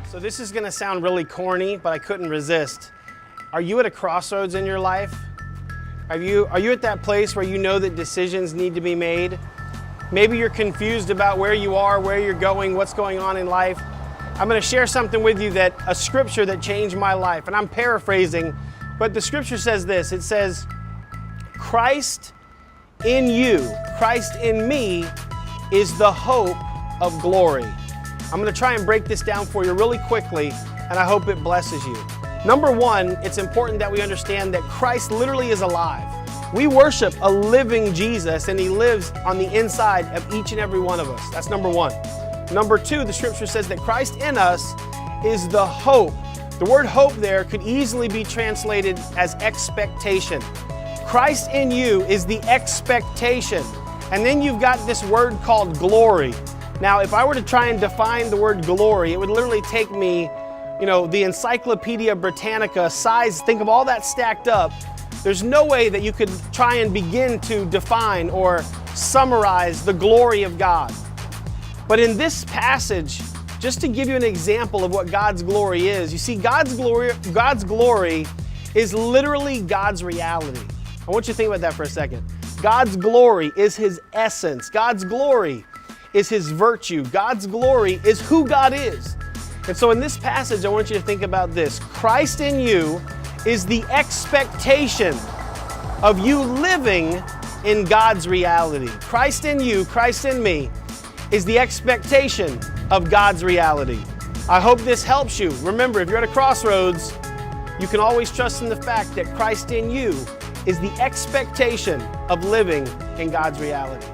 So this is gonna sound really corny, but I couldn't resist. Are you at a crossroads in your life? Are you at that place where you know that decisions need to be made? Maybe you're confused about where you are, where you're going, what's going on in life. I'm gonna share something with you, that a scripture that changed my life, and I'm paraphrasing, but the scripture says this. It says, Christ in you, Christ in me is the hope of glory. I'm gonna try and break this down for you really quickly, and I hope it blesses you. Number one, it's important that we understand that Christ literally is alive. We worship a living Jesus, and He lives on the inside of each and every one of us. That's number one. Number two, the scripture says that Christ in us is the hope. The word hope there could easily be translated as expectation. Christ in you is the expectation. And then you've got this word called glory. Now, if I were to try and define the word glory, it would literally take me, the Encyclopedia Britannica size, think of all that stacked up. There's no way that you could try and begin to define or summarize the glory of God. But in this passage, just to give you an example of what God's glory is, you see, God's glory is literally God's reality. I want you to think about that for a second. God's glory is His essence. God's glory is His virtue. God's glory is who God is. And so in this passage, I want you to think about this. Christ in you is the expectation of you living in God's reality. Christ in you, Christ in me, is the expectation of God's reality. I hope this helps you. Remember, if you're at a crossroads, you can always trust in the fact that Christ in you is the expectation of living in God's reality.